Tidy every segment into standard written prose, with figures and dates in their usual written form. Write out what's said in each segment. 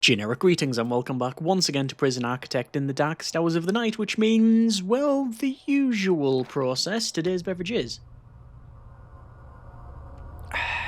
Generic greetings and welcome back once again to Prison Architect in the darkest hours of the night, which means, well, the usual process. Today's beverage is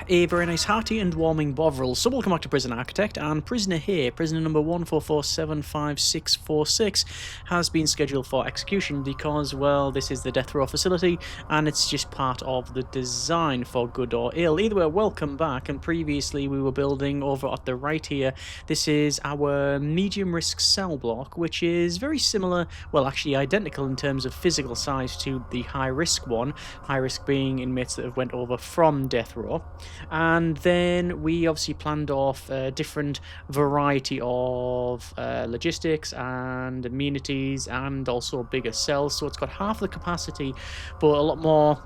a very nice hearty and warming Bovril. So welcome back to Prison Architect, and prisoner here, prisoner number 1447546, has been scheduled for execution because, well, this is the death row facility and it's just part of the design, for good or ill. Either way, welcome back. And previously we were building over at the right here. This is our medium risk cell block, which is very similar, well, actually identical in terms of physical size to the high risk one. High risk being inmates that have went over from death row. And then we obviously planned off a different variety of logistics and amenities and also bigger cells. So it's got half the capacity, but a lot more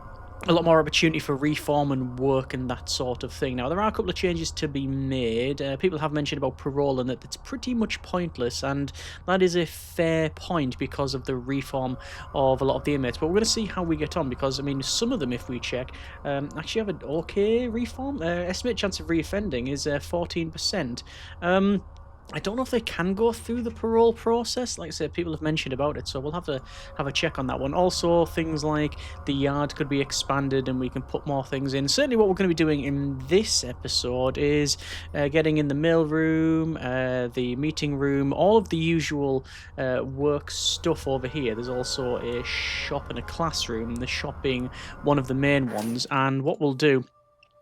opportunity for reform and work and that sort of thing. Now, there are a couple of changes to be made. People have mentioned about parole and that it's pretty much pointless, and that is a fair point because of the reform of a lot of the inmates. But we're going to see how we get on because, I mean, some of them, if we check, actually have an okay reform. Estimated chance of reoffending is 14%. I don't know if they can go through the parole process. Like I said, people have mentioned about it, so we'll have to have a check on that one. Also, things like the yard could be expanded and we can put more things in. Certainly what we're going to be doing in this episode is getting in the mail room, the meeting room, all of the usual work stuff over here. There's also a shop and a classroom, the shop being one of the main ones. And what we'll do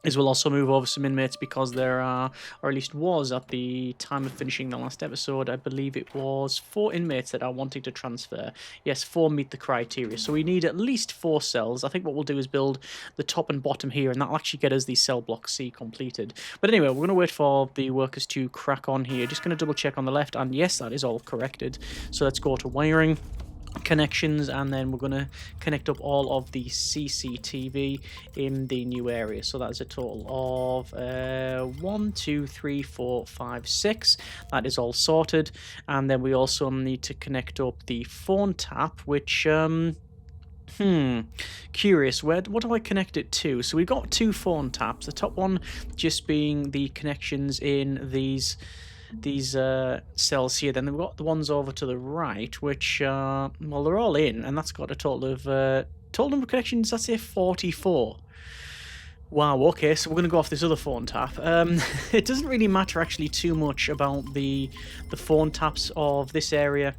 is we'll also move over some inmates because there are, or at least was at the time of finishing the last episode, I believe it was 4 inmates that are wanting to transfer. Yes, 4 meet the criteria. So we need at least 4 cells. I think what we'll do is build the top and bottom here, and that'll actually get us the cell block C completed. But anyway, we're going to wait for the workers to crack on here. Just going to double check on the left, and yes, that is all corrected. So let's go to wiring, connections, and then we're going to connect up all of the CCTV in the new area. So that's a total of 1, 2, 3, 4, 5, 6. That is all sorted. And then we also need to connect up the phone tap, which curious, what do I connect it to? So we've got 2 phone taps, the top one just being the connections in these cells here. Then we've got the ones over to the right, which well, they're all in, and that's got a total of total number of connections, I'd say 44. Wow, okay, so we're going to go off this other phone tap. It doesn't really matter actually too much about the phone taps of this area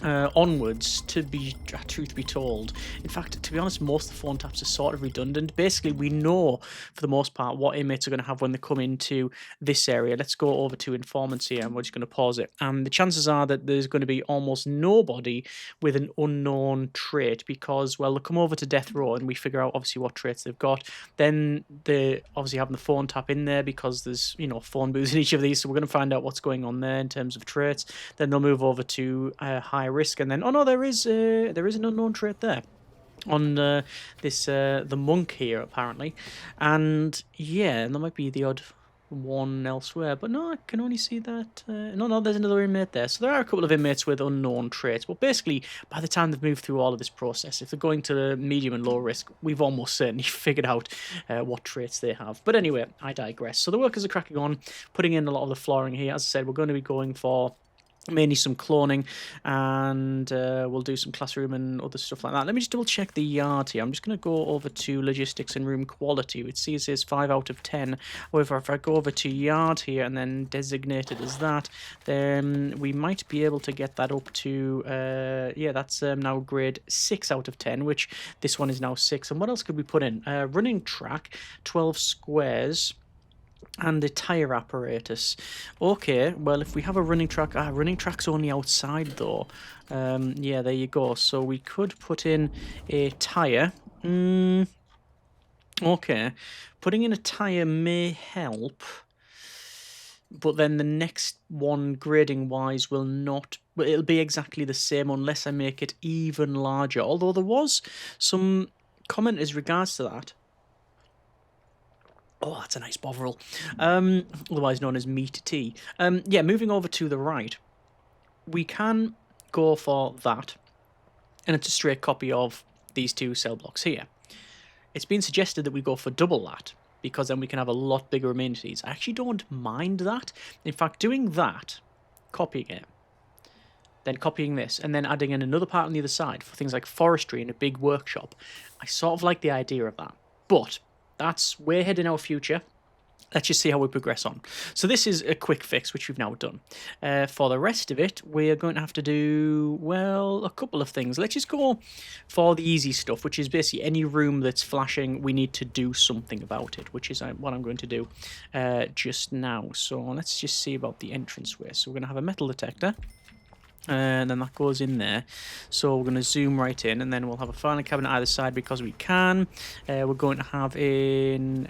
onwards, to be truth be told. In fact, to be honest, most of the phone taps are sort of redundant. Basically, we know for the most part what inmates are going to have when they come into this area. Let's go over to informants here, and we're just going to pause it. And the chances are that there's going to be almost nobody with an unknown trait because, well, they'll come over to death row and we figure out obviously what traits they've got. Then they obviously having the phone tap in there because there's, you know, phone booths in each of these, so we're going to find out what's going on there in terms of traits. Then they'll move over to high risk, and then oh no, there is an unknown trait there on this the monk here apparently, and yeah, and there might be the odd one elsewhere, but no, I can only see that no, there's another inmate there. So there are a couple of inmates with unknown traits, but basically by the time they've moved through all of this process, if they're going to the medium and low risk, we've almost certainly figured out what traits they have. But anyway, I digress. So the workers are cracking on, putting in a lot of the flooring here. As I said, we're going to be going for mainly some cloning, and we'll do some classroom and other stuff like that. Let me just double check the yard here. I'm just going to go over to logistics and room quality, which sees is 5 out of 10. However, if I go over to yard here and then designate it as that, then we might be able to get that up to yeah, that's now grade 6 out of 10, which this one is now 6. And what else could we put in? Running track, 12 squares, and a tire apparatus. Okay, well, if we have a running track, running track's only outside though. Yeah, there you go. So we could put in a tire. Okay, putting in a tire may help, but then the next one grading wise will not, well, it'll be exactly the same unless I make it even larger, although there was some comment as regards to that. Oh, that's a nice Bovril. Otherwise known as meat tea. Yeah, moving over to the right, we can go for that, and it's a straight copy of these 2 cell blocks here. It's been suggested that we go for double that, because then we can have a lot bigger amenities. I actually don't mind that. In fact, doing that, copying it, then copying this, and then adding in another part on the other side for things like forestry and a big workshop. I sort of like the idea of that. But that's way ahead in our future. Let's just see how we progress on. So this is a quick fix, which we've now done. For the rest of it, we're going to have to do, well, a couple of things. Let's just go for the easy stuff, which is basically any room that's flashing, we need to do something about it, which is what I'm going to do just now. So let's just see about the entranceway. So we're going to have a metal detector. And then that goes in there. So we're going to zoom right in, and then we'll have a filing cabinet either side because we can. We're going to have in,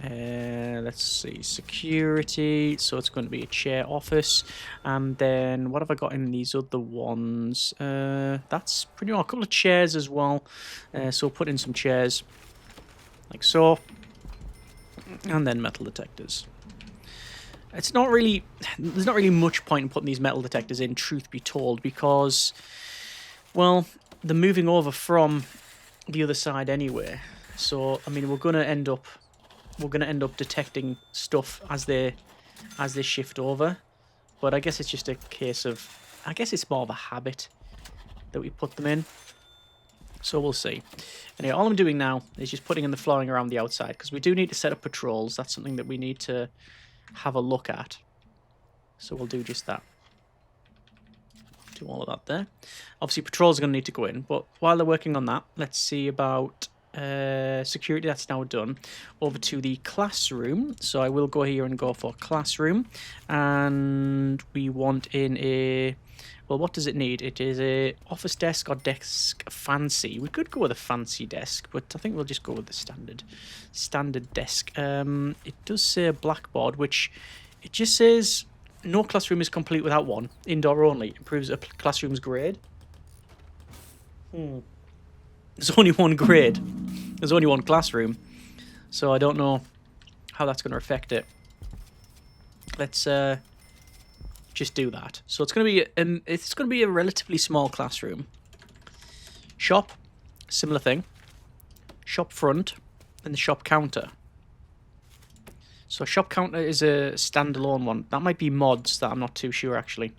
let's see, security. So it's going to be a chair office. And then what have I got in these other ones? That's pretty much a couple of chairs as well. So we'll put in some chairs like so. And then metal detectors. It's not really, there's not really much point in putting these metal detectors in, truth be told, because, well, they're moving over from the other side anyway. So, I mean, we're going to end up detecting stuff as they shift over. But I guess it's just a case of, I guess it's more of a habit that we put them in. So we'll see. Anyway, all I'm doing now is just putting in the flooring around the outside, because we do need to set up patrols. That's something that we need to have a look at. So we'll do just that. Do all of that there. Obviously, patrols are going to need to go in, but while they're working on that, let's see about security. That's now done. Over to the classroom. So I will go here and go for classroom. And we want in a... Well, what does it need? It is a office desk or desk fancy. We could go with a fancy desk, but I think we'll just go with the standard desk. It does say a blackboard, which it just says no classroom is complete without one. Indoor only. Improves a classroom's grade. There's only one grade. There's only one classroom. So I don't know how that's going to affect it. Let's just do that. So it's going to be a relatively small classroom. Shop, similar thing. Shop front and the shop counter. So shop counter is a standalone one. That might be mods that I'm not too sure actually.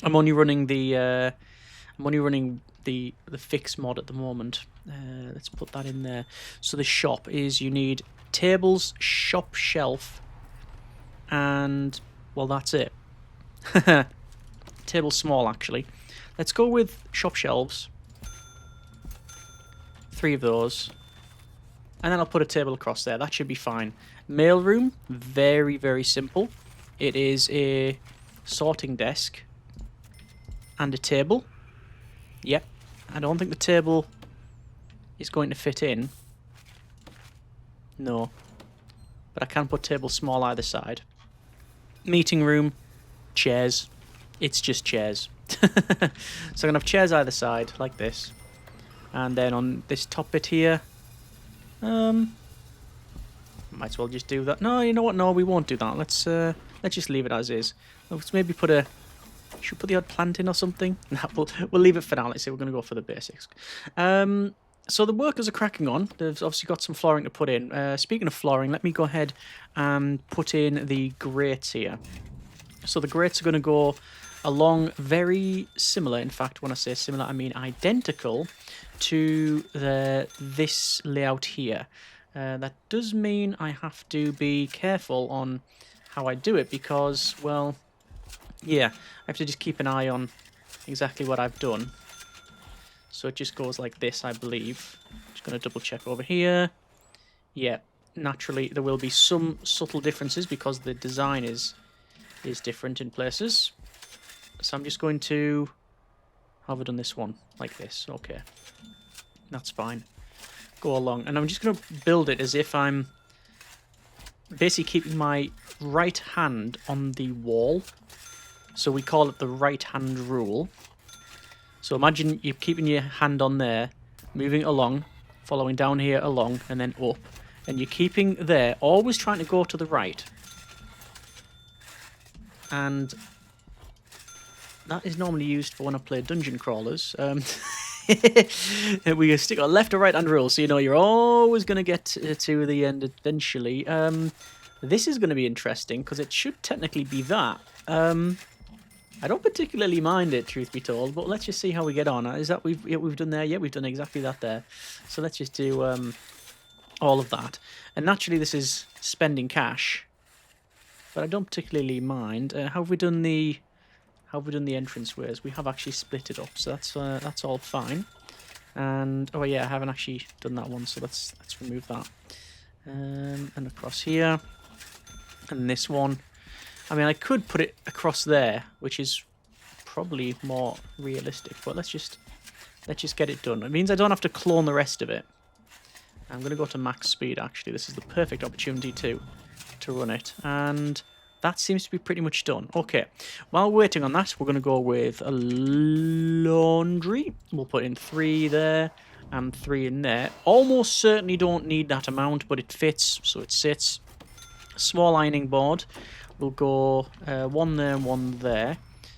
I'm only running the fix mod at the moment. Let's put that in there. So the shop is, you need tables, shop shelf, and well, that's it. Table small actually. Let's go with shop shelves. 3 of those. And then I'll put a table across there. That should be fine. Mail room, very, very simple. It is a sorting desk and a table. Yep. I don't think the table is going to fit in. No. But I can put table small either side. Meeting room, chairs. It's just chairs. So I'm going to have chairs either side, like this. And then on this top bit here, might as well just do that. No, you know what? No, we won't do that. Let's just leave it as is. Let's maybe put a... Should we put the odd plant in or something? No, we'll leave it for now. Let's say we're going to go for the basics. So the workers are cracking on. They've obviously got some flooring to put in. Speaking of flooring, let me go ahead and put in the grates here. So the grates are going to go along very similar. In fact, when I say similar, I mean identical to this layout here. That does mean I have to be careful on how I do it because, well, yeah, I have to just keep an eye on exactly what I've done. So it just goes like this, I believe. Just going to double check over here. Yeah, naturally there will be some subtle differences because the design is different in places. So I'm just going to... How have I done this one? Like this. Okay. That's fine. Go along. And I'm just going to build it as if I'm basically keeping my right hand on the wall. So we call it the right hand rule. So imagine you're keeping your hand on there, moving along, following down here along, and then up. And you're keeping there, always trying to go to the right. And that is normally used for when I play dungeon crawlers. We stick a left or right hand rule, so you know you're always going to get to the end eventually. This is going to be interesting because it should technically be that. I don't particularly mind it, truth be told, but let's just see how we get on. Is that we've done there? Yeah, we've done exactly that there. So let's just do all of that. And naturally, this is spending cash, but I don't particularly mind. How have we done the entranceways? We have actually split it up, so that's all fine. And oh yeah, I haven't actually done that one, so let's remove that. And across here, and this one. I mean, I could put it across there, which is probably more realistic, but let's just get it done. It means I don't have to clone the rest of it. I'm going to go to max speed, actually. This is the perfect opportunity to run it. And that seems to be pretty much done. Okay, while waiting on that, we're going to go with a laundry. We'll put in 3 there and 3 in there. Almost certainly don't need that amount, but it fits, so it sits. Small ironing board. We'll go 1 there and 1 there.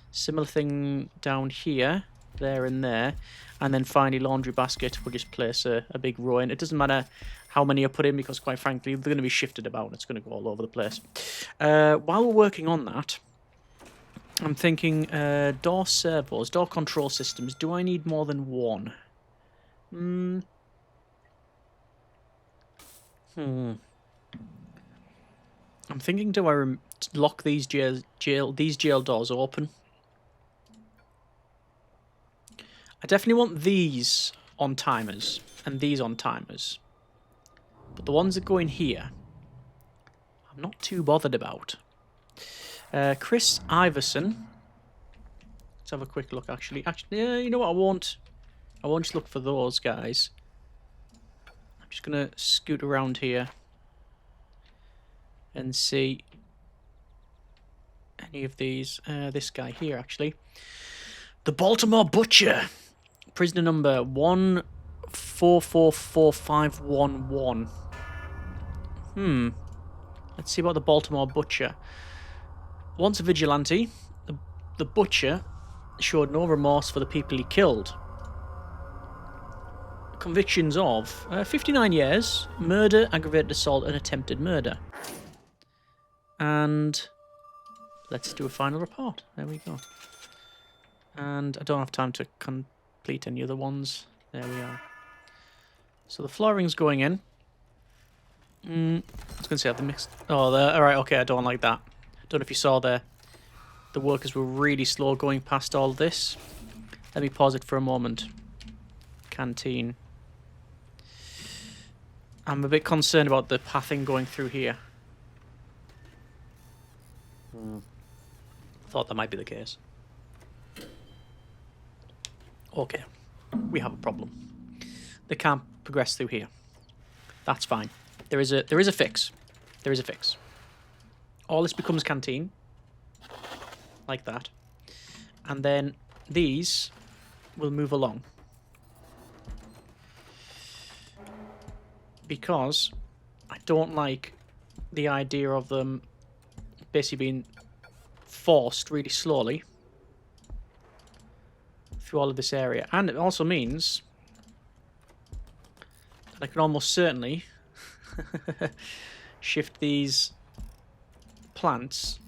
Similar thing down here, there and there. And then finally, laundry basket. We'll just place a big row in. It doesn't matter how many I put in because, quite frankly, they're going to be shifted about. It's going to go all over the place. While we're working on that, I'm thinking door servos, door control systems. Do I need more than 1? I'm thinking, do I lock these jail doors open? I definitely want these on timers and these on timers. But the ones that go in here, I'm not too bothered about. Chris Iverson. Let's have a quick look, actually. Yeah, you know what? I won't just look for those guys. I'm just going to scoot around here and see any of these. This guy here, actually. The Baltimore Butcher. Prisoner number 1444511. Let's see about the Baltimore Butcher. Once a vigilante, the Butcher showed no remorse for the people he killed. Convictions of 59 years, murder, aggravated assault, and attempted murder. And let's do a final report. There we go. And I don't have time to complete any other ones. There we are. So the flooring's going in. I was going to say, have the mixed... Oh, alright, okay, I don't like that. Don't know if you saw there. The workers were really slow going past all this. Let me pause it for a moment. Canteen. I'm a bit concerned about the pathing going through here. Thought that might be the case. Okay, we have a problem. They can't progress through here. That's fine. There is a fix. There is a fix. All this becomes canteen, like that, and then these will move along because I don't like the idea of them basically being forced really slowly through all of this area. And it also means that I can almost certainly shift these plants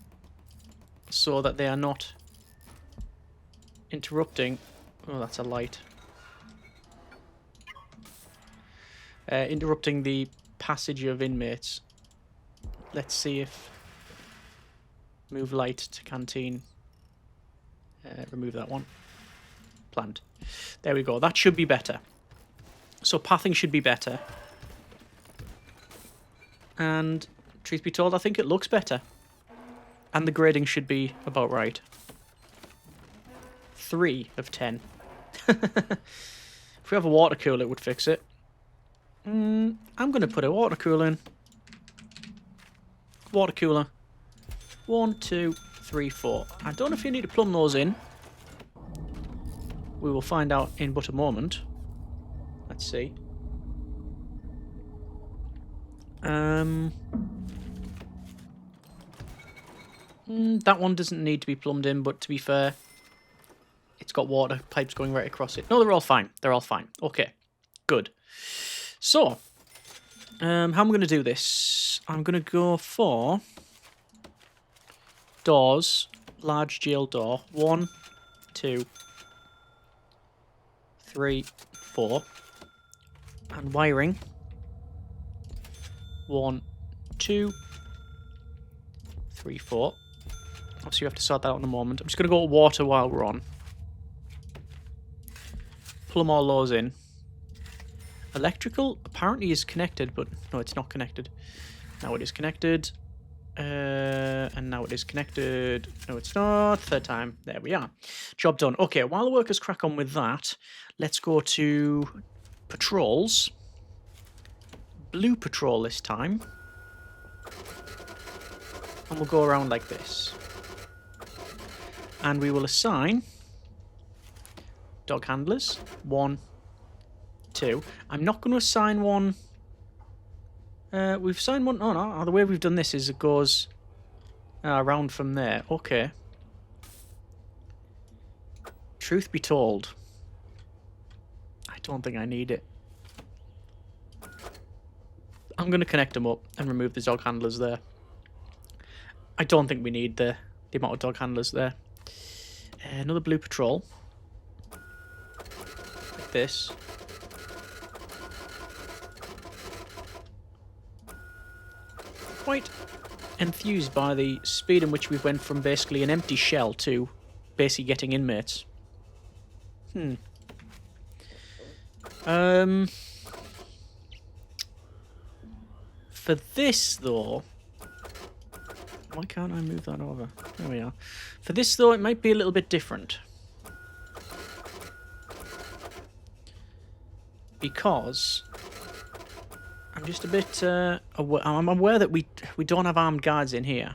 so that they are not interrupting. Oh, that's a light. Interrupting the passage of inmates. Let's see if move light to canteen. Remove that one. Plant. There we go. That should be better. So pathing should be better. And truth be told, I think it looks better. And the grading should be about right. 3 of 10. If we have a water cooler, it would fix it. I'm going to put a water cooler in. Water cooler. 1, 2, 3, 4. I don't know if you need to plumb those in. We will find out in but a moment. Let's see. That one doesn't need to be plumbed in, but to be fair, It's got water pipes going right across it. No, they're all fine. They're all fine. Okay, good. So, how am I going to do this? I'm going to go for doors, large jail door. 1, 2, 3, 4. And wiring. 1, 2, 3, 4. Obviously, you have to sort that out in a moment. I'm just going to go to water while we're on. Plumb all those in. Electrical apparently is connected, but no, it's not connected. Now it is connected. And now it is connected. No, it's not. Third time. There we are. Job done. Okay, while the workers crack on with that, let's go to patrols. Blue patrol this time. And we'll go around like this. And we will assign dog handlers. 1, 2. I'm not going to assign one. We've assigned one. Oh no, the way we've done this is it goes around from there. Okay. Truth be told, I don't think I need it. I'm going to connect them up and remove the dog handlers there. I don't think we need the amount of dog handlers there. Another blue patrol. Like this. Quite enthused by the speed in which we went from basically an empty shell to basically getting inmates. For this, though... Why can't I move that over? There we are. For this, though, it might be a little bit different. Because... I'm just a bit... I'm aware that we don't have armed guards in here.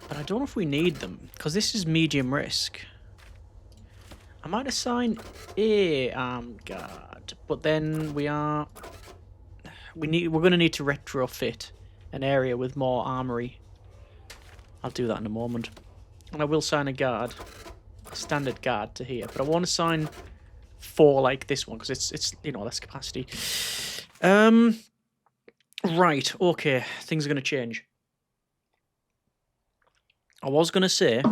But I don't know if we need them. Because this is medium risk. I might assign a armed guard. But then we are... We're going to need to retrofit an area with more armory. I'll do that in a moment. And I will sign a guard. A standard guard to here. But I want to sign 4 like this one. Because it's you know, less capacity. Right. Okay. Things are going to change. I was going to say,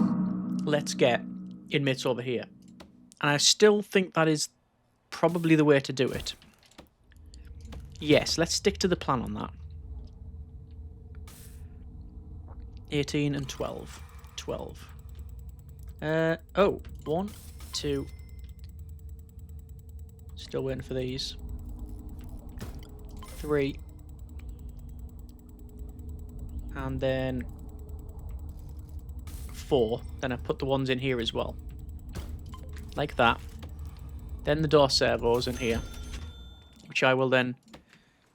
let's get inmates over here. And I still think that is probably the way to do it. Yes, let's stick to the plan on that. 18 and 12. 12. Oh, 1, 2. Still waiting for these. 3. And then 4. Then I put the ones in here as well. Like that. Then the door servos in here. Which I will then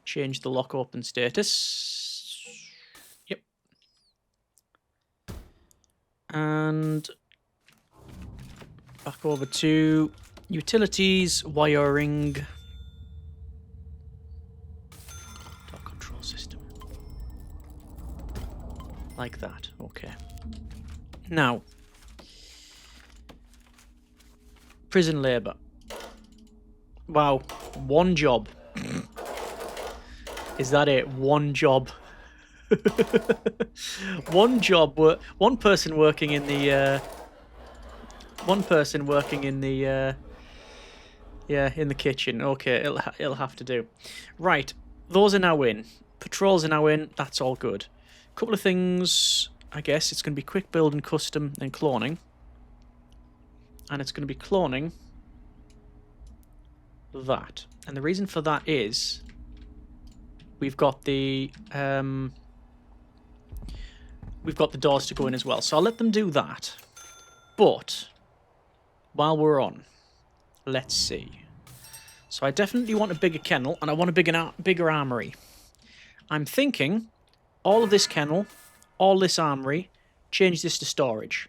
change the lock open status. Yep. And back over to utilities, wiring. Door control system. Like that. Okay. Now, prison labour. Wow, 1 job. Is that it? 1 job. 1 job. 1 person working in the. 1 person working in the. Yeah, in the kitchen. Okay, it'll have to do. Right, those are now in. Patrols are now in. That's all good. Couple of things. I guess it's going to be quick build and custom and cloning. And it's going to be cloning that. And the reason for that is we've got the doors to go in as well. So I'll let them do that. But while we're on, let's see. So I definitely want a bigger kennel and I want a bigger armory. I'm thinking all of this kennel, all this armory, change this to storage.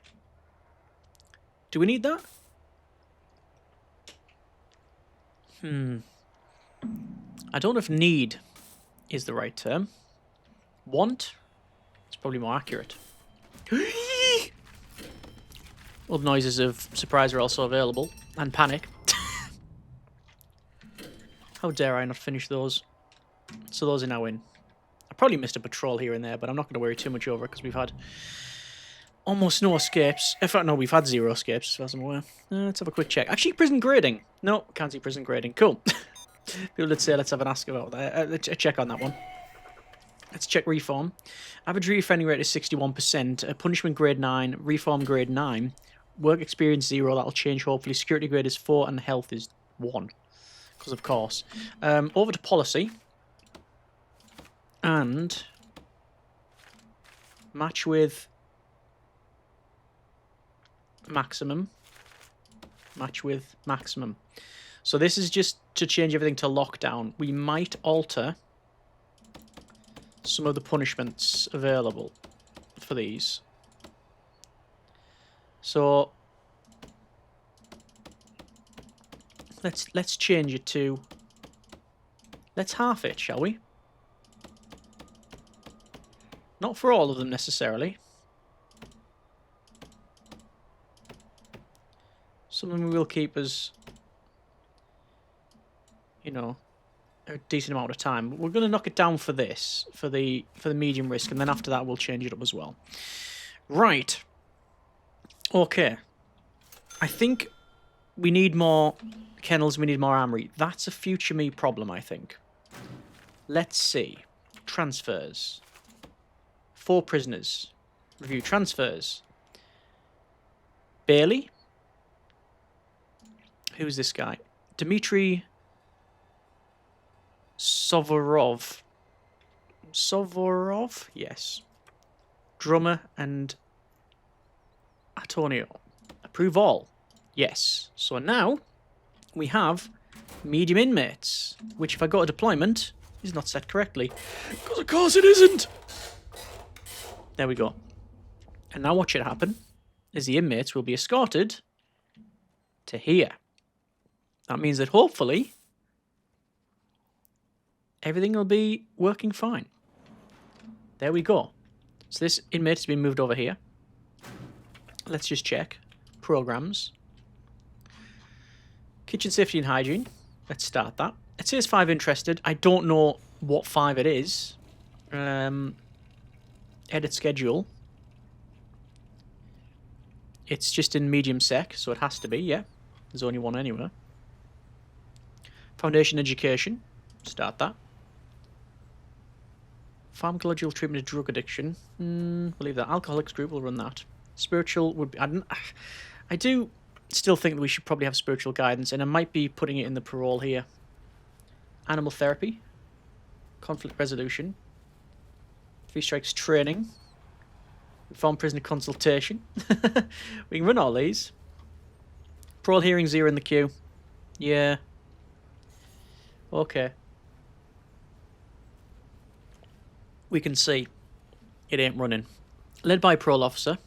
Do we need that? I don't know if need is the right term. Want? It's probably more accurate. Other noises of surprise are also available. And panic. How dare I not finish those? So those are now in. I probably missed a patrol here and there, but I'm not going to worry too much over it because we've had almost no escapes. In fact, no, we've had 0 escapes as far as I'm aware. Let's have a quick check. Actually, prison grading. No, can't see prison grading. Cool. People did say let's have an ask about that. A check on that one. Let's check reform. Average reoffending rate is 61%. Punishment grade 9. Reform grade 9. Work experience 0. That'll change hopefully. Security grade is 4 and health is 1. Because of course. Over to policy. And match with maximum. Match with maximum. So this is just to change everything to lockdown. We might alter some of the punishments available for these. So let's change it to, let's half it, shall we? Not for all of them necessarily. Some of them we will keep as, you know, a decent amount of time. We're going to knock it down for this, for the medium risk, and then after that we'll change it up as well. Right. Okay. I think we need more kennels, we need more armory. That's a future me problem, I think. Let's see. Transfers. 4 prisoners. Review transfers. Bailey. Who's this guy? Dmitry Sovorov. Sovorov? Yes. Drummer and Antonio. Approve all. Yes. So now we have medium inmates, which if I go to deployment is not set correctly. Because of course it isn't. There we go. And now what should happen is the inmates will be escorted to here. That means that hopefully everything will be working fine. There we go. So this inmate has been moved over here. Let's just check. Programs. Kitchen safety and hygiene. Let's start that. It says 5 interested. I don't know what 5 it is. Edit schedule. It's just in medium sec, so it has to be, yeah. There's only 1 anyway. Foundation education. Start that. Pharmacological treatment of drug addiction. We'll leave that. Alcoholics group will run that. Spiritual would be... I do still think that we should probably have spiritual guidance, and I might be putting it in the parole here. Animal therapy. Conflict resolution. 3 strikes training. Reform prisoner consultation. We can run all these. Parole hearings 0 in the queue. Yeah. Okay. We can see it ain't running. Led by parole officer.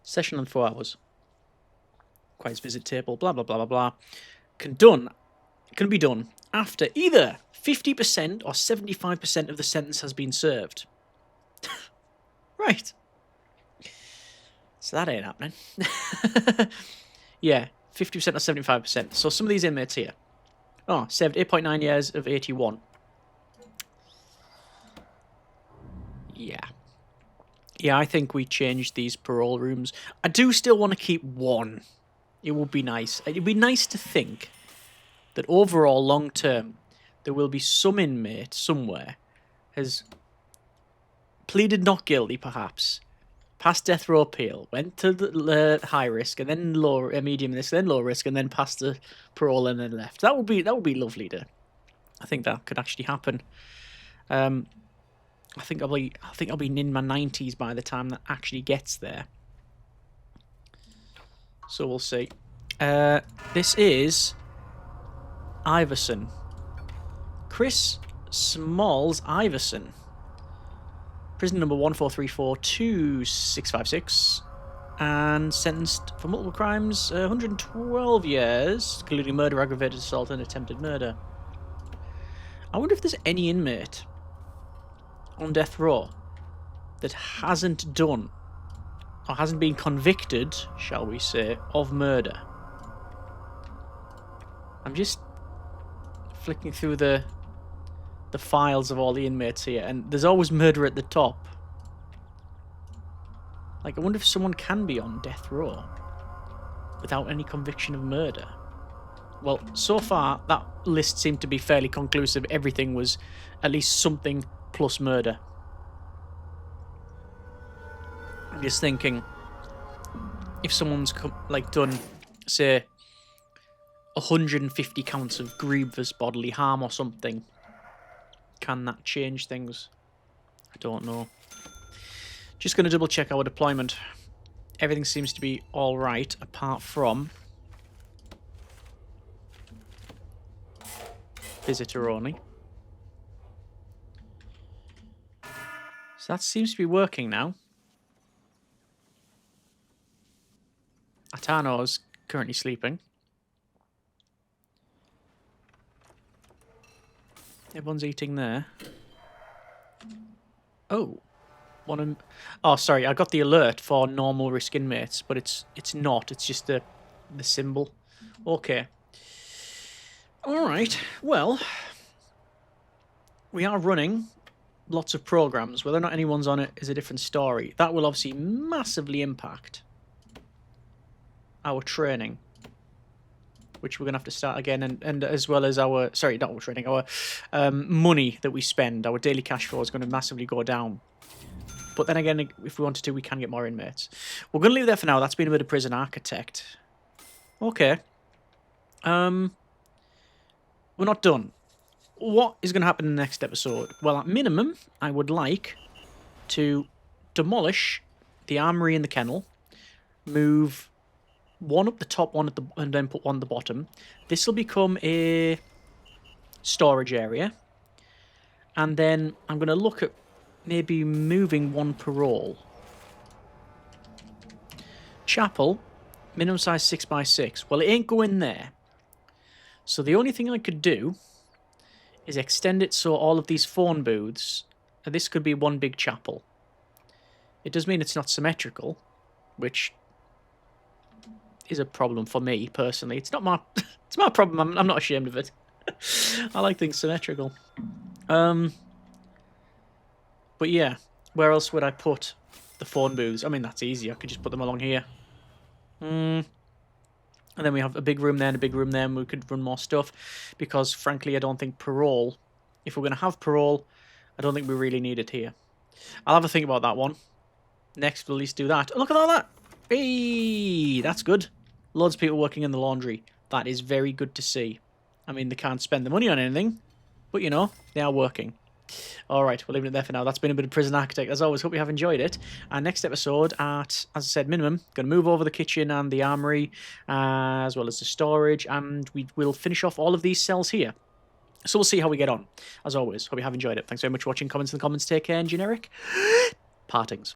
Session on 4 hours. Quiet visit table. Blah blah blah blah blah. Can be done after either 50% or 75% of the sentence has been served. Right. So that ain't happening. Yeah, 50% or 75%. So some of these inmates here. Oh, served 8.9 years of 81. Yeah. Yeah, I think we changed these parole rooms. I do still want to keep 1. It would be nice. It'd be nice to think that overall, long term, there will be some inmate somewhere has pleaded not guilty, perhaps, passed death row appeal, went to the high risk, and then low, medium risk, then low risk, and then passed the parole and then left. That would be lovely to. I think that could actually happen. I think I'll be in my 90s by the time that actually gets there. So we'll see. This is Iverson. Chris Smalls Iverson. Prison number 14342-656. And sentenced for multiple crimes, 112 years, including murder, aggravated assault, and attempted murder. I wonder if there's any inmate on death row that hasn't done or hasn't been convicted, shall we say, of murder. I'm just flicking through the files of all the inmates here, and there's always murder at the top. Like, I wonder if someone can be on death row without any conviction of murder. Well, so far, that list seemed to be fairly conclusive. Everything was at least something plus murder. I'm just thinking, if someone's like done, say, 150 counts of grievous bodily harm or something, can that change things? I don't know. Just going to double check our deployment. Everything seems to be all right, apart from visitor only. So that seems to be working now. Atano's currently sleeping. Everyone's eating there. Oh. Oh, sorry, I got the alert for normal risk inmates, but it's not. It's just the symbol. Okay. Alright, well, we are running lots of programs. Whether or not anyone's on it is a different story. That will obviously massively impact our training, which we're going to have to start again, and as well as our, sorry, not our training, our money that we spend. Our daily cash flow is going to massively go down. But then again, if we wanted to, we can get more inmates. We're going to leave it there for now. That's been a bit of Prison Architect. Okay. We're not done. What is going to happen in the next episode? Well, at minimum, I would like to demolish the armory and the kennel, move one up the top, one at the, and then put one at the bottom. This will become a storage area. And then I'm going to look at maybe moving one parole. Chapel, minimum size 6x6. Well, it ain't going there. So the only thing I could do is extend it so all of these phone booths, and this could be one big chapel. It does mean it's not symmetrical, which is a problem for me personally. It's not my it's my problem. I'm not ashamed of it. I like things symmetrical. But yeah, where else would I put the phone booths? I mean, that's easy. I could just put them along here. And then we have a big room there and a big room there, and we could run more stuff. Because, frankly, I don't think parole, if we're going to have parole, I don't think we really need it here. I'll have a think about that one. Next, we'll at least do that. Oh, look at all that! Hey, that's good. Loads of people working in the laundry. That is very good to see. I mean, they can't spend the money on anything, but, you know, they are working. Alright, we'll leave it there for now. That's been a bit of Prison Architect. As always, hope you have enjoyed it. And next episode, at, as I said, minimum, going to move over the kitchen and the armory, as well as the storage, and we will finish off all of these cells here. So we'll see how we get on. As always, hope you have enjoyed it. Thanks very much for watching. Comments in the comments. Take care, and generic partings.